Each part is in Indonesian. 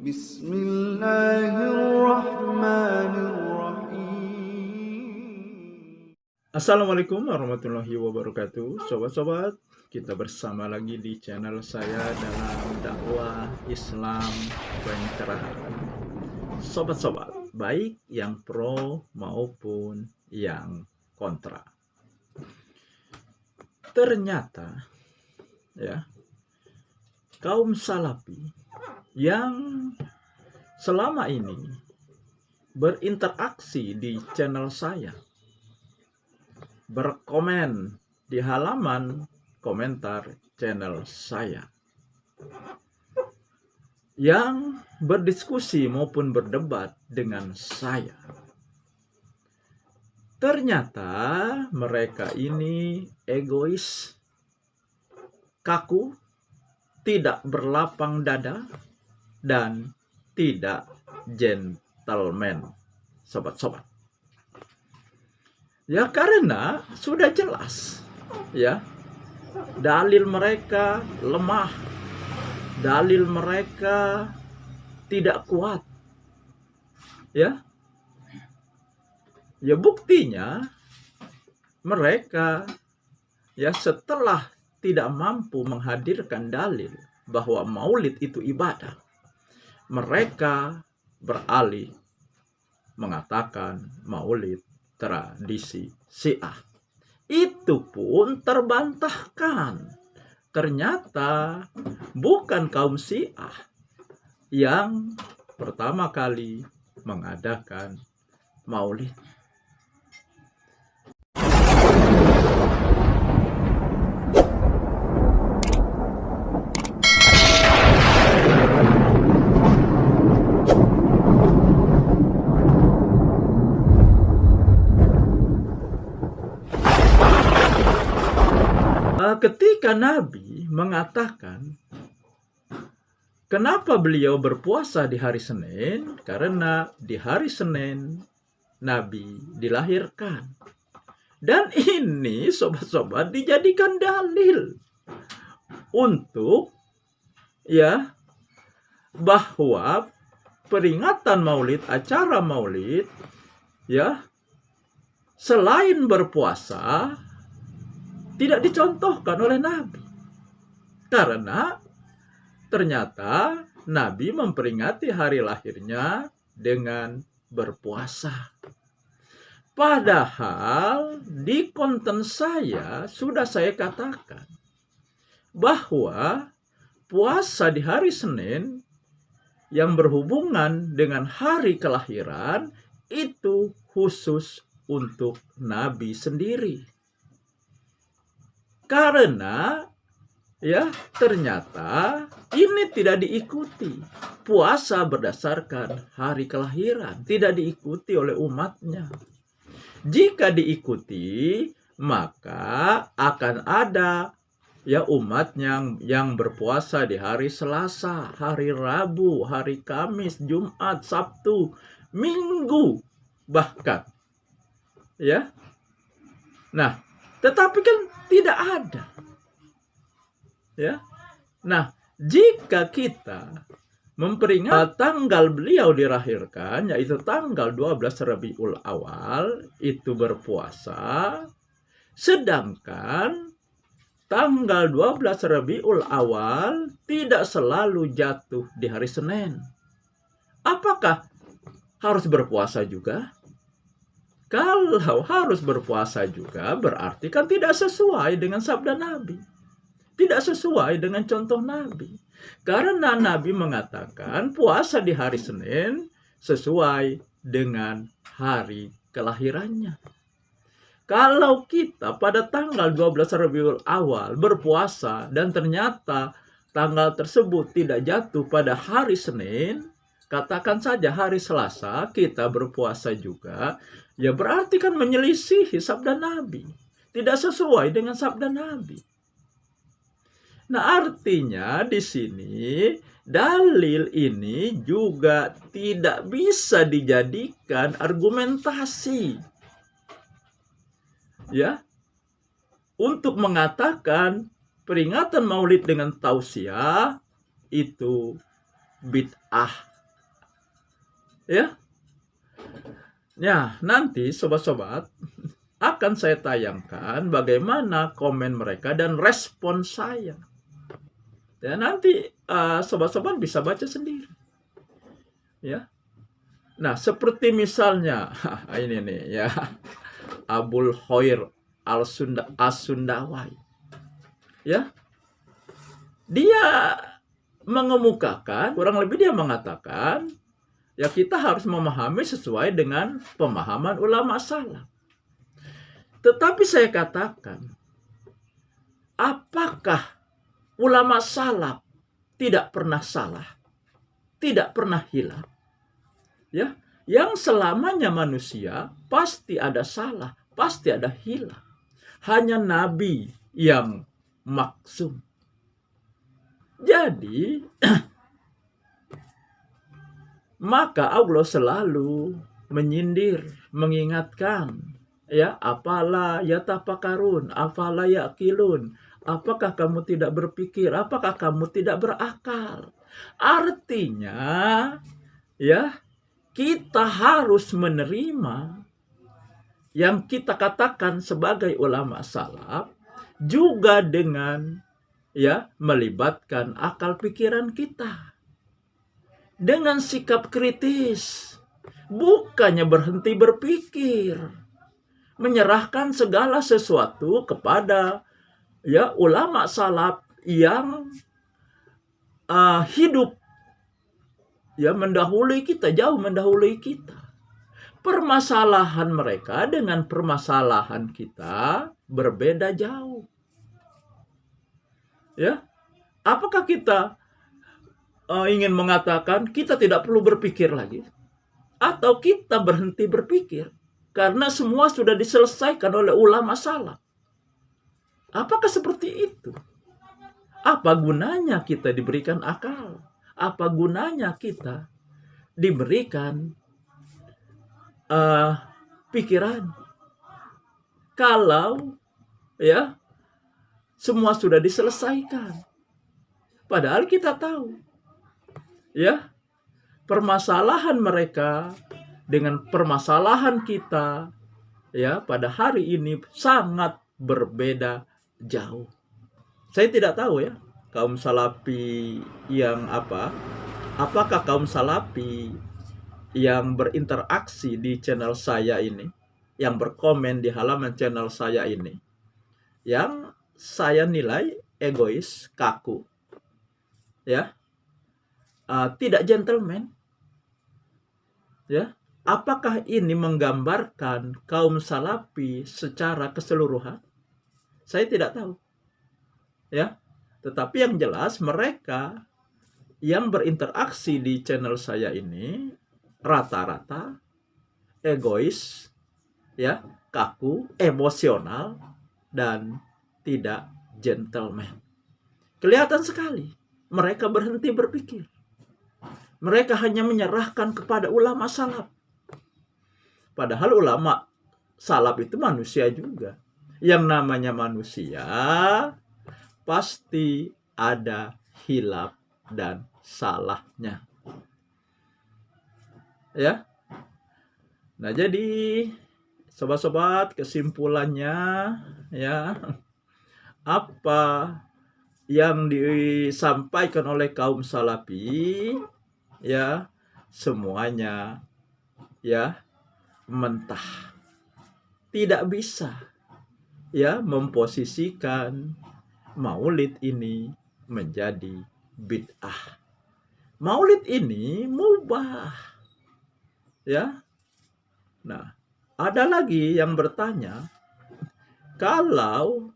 Bismillahirrahmanirrahim. Assalamualaikum warahmatullahi wabarakatuh. Sobat-sobat, kita bersama lagi di channel saya dalam dakwah Islam pencerahan. Sobat-sobat, baik yang pro maupun yang kontra. Ternyata ya, kaum salafi yang selama ini berinteraksi di channel saya, berkomen di halaman komentar channel saya, yang berdiskusi maupun berdebat dengan saya, ternyata mereka ini egois, kaku, tidak berlapang dada, dan tidak gentleman, sobat-sobat. Ya, karena sudah jelas ya, dalil mereka lemah, dalil mereka tidak kuat. Ya, buktinya mereka ya, setelah tidak mampu menghadirkan dalil bahwa maulid itu ibadah, mereka beralih mengatakan maulid tradisi Syiah. Itu pun terbantahkan. Ternyata bukan kaum Syiah yang pertama kali mengadakan maulid. Ketika Nabi mengatakan kenapa beliau berpuasa di hari Senin, karena di hari Senin Nabi dilahirkan. Dan ini sobat-sobat dijadikan dalil untuk ya, bahwa peringatan maulid, acara maulid ya, selain berpuasa tidak dicontohkan oleh Nabi. Karena ternyata Nabi memperingati hari lahirnya dengan berpuasa. Padahal di konten saya sudah saya katakan bahwa puasa di hari Senin yang berhubungan dengan hari kelahiran itu khusus untuk Nabi sendiri. Karena ya, ternyata ini tidak diikuti. Puasa berdasarkan hari kelahiran tidak diikuti oleh umatnya. Jika diikuti, maka akan ada ya umat yang berpuasa di hari Selasa, hari Rabu, hari Kamis, Jumat, Sabtu, Minggu bahkan. Ya. Nah, tetapi kan tidak ada. Ya. Nah, jika kita memperingati tanggal beliau dilahirkan, yaitu tanggal 12 Rabiul Awal, itu berpuasa, sedangkan tanggal 12 Rabiul Awal tidak selalu jatuh di hari Senin. Apakah harus berpuasa juga? Kalau harus berpuasa juga, berarti kan tidak sesuai dengan sabda Nabi. Tidak sesuai dengan contoh Nabi. Karena Nabi mengatakan puasa di hari Senin sesuai dengan hari kelahirannya. Kalau kita pada tanggal 12 Rabiul Awal berpuasa dan ternyata tanggal tersebut tidak jatuh pada hari Senin, katakan saja hari Selasa kita berpuasa juga, ya berarti kan menyelisihi sabda Nabi. Tidak sesuai dengan sabda Nabi. Nah, artinya di sini dalil ini juga tidak bisa dijadikan argumentasi ya, untuk mengatakan peringatan Maulid dengan tausiah itu bid'ah. Ya. Ya, nanti sobat-sobat akan saya tayangkan bagaimana komen mereka dan respon saya. Ya, nanti sobat-sobat bisa baca sendiri. Ya. Nah, seperti misalnya ini nih ya, Abul Khair As-Sundawai. Ya. Dia mengemukakan, kurang lebih dia mengatakan, ya kita harus memahami sesuai dengan pemahaman ulama salaf. Tetapi saya katakan, apakah ulama salaf tidak pernah salah, tidak pernah hilang? Ya, yang selamanya manusia pasti ada salah, pasti ada hilang. Hanya Nabi yang maksum. Jadi maka Allah selalu menyindir, mengingatkan, ya, afala yatafakarun, afala yaqilun. Apakah kamu tidak berpikir? Apakah kamu tidak berakal? Artinya, ya, kita harus menerima yang kita katakan sebagai ulama salaf juga dengan, ya, melibatkan akal pikiran kita. Dengan sikap kritis, bukannya berhenti berpikir, menyerahkan segala sesuatu kepada, ya, ulama salaf yang hidup, ya, mendahului kita, jauh mendahului kita. Permasalahan mereka dengan permasalahan kita berbeda jauh. Ya, apakah kita ingin mengatakan kita tidak perlu berpikir lagi, atau kita berhenti berpikir karena semua sudah diselesaikan oleh ulama salaf? Apakah seperti itu? Apa gunanya kita diberikan akal? Apa gunanya kita diberikan pikiran kalau, ya, semua sudah diselesaikan? Padahal kita tahu, ya, permasalahan mereka dengan permasalahan kita, ya, pada hari ini sangat berbeda jauh. Saya tidak tahu, ya, kaum salafi yang apakah kaum salafi yang berinteraksi di channel saya ini, yang berkomen di halaman channel saya ini, yang saya nilai egois, kaku, ya, tidak gentleman, ya, apakah ini menggambarkan kaum salafi secara keseluruhan? Saya tidak tahu, ya. Tetapi yang jelas mereka yang berinteraksi di channel saya ini rata-rata egois, ya, kaku, emosional, dan tidak gentleman. Kelihatan sekali mereka berhenti berpikir. Mereka hanya menyerahkan kepada ulama salaf. Padahal ulama salaf itu manusia juga. Yang namanya manusia pasti ada hilaf dan salahnya. Ya. Nah, jadi sobat-sobat, kesimpulannya, ya, apa yang disampaikan oleh kaum salafi, ya, semuanya, ya, mentah. Tidak bisa, ya, memposisikan maulid ini menjadi bid'ah. Maulid ini mubah, ya. Nah, ada lagi yang bertanya, kalau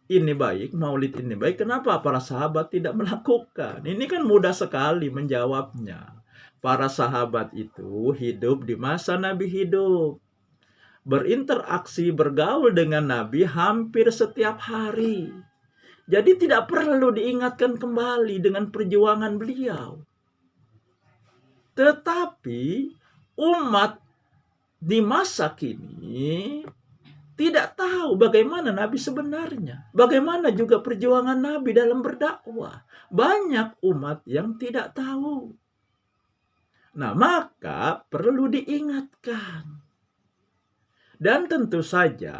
ini baik, maulid ini baik, kenapa para sahabat tidak melakukan? Ini kan mudah sekali menjawabnya. Para sahabat itu hidup di masa Nabi hidup, berinteraksi, bergaul dengan Nabi hampir setiap hari. Jadi tidak perlu diingatkan kembali dengan perjuangan beliau. Tetapi umat di masa kini, tidak tahu bagaimana Nabi sebenarnya. Bagaimana juga perjuangan Nabi dalam berdakwah. Banyak umat yang tidak tahu. Nah, maka perlu diingatkan. Dan tentu saja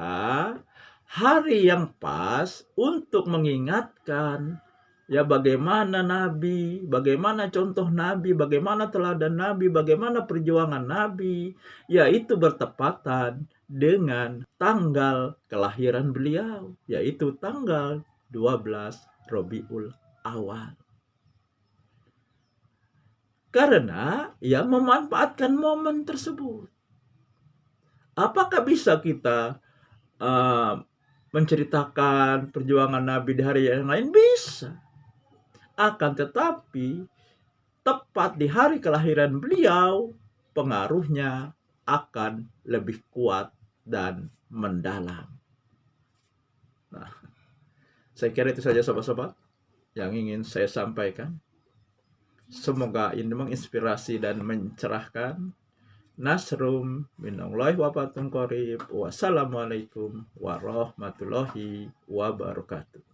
hari yang pas untuk mengingatkan ya bagaimana Nabi, bagaimana contoh Nabi, bagaimana teladan Nabi, bagaimana perjuangan Nabi, yaitu bertepatan dengan tanggal kelahiran beliau, yaitu tanggal 12 Rabiul Awal. Karena ia memanfaatkan momen tersebut. Apakah bisa kita menceritakan perjuangan Nabi di hari yang lain? Bisa. Akan tetapi tepat di hari kelahiran beliau, pengaruhnya akan lebih kuat dan mendalam. Nah, saya kira itu saja sobat-sobat yang ingin saya sampaikan. Semoga ini menginspirasi dan mencerahkan. Nasrum minallahi wa barakatuh. Wassalamualaikum warahmatullahi wabarakatuh.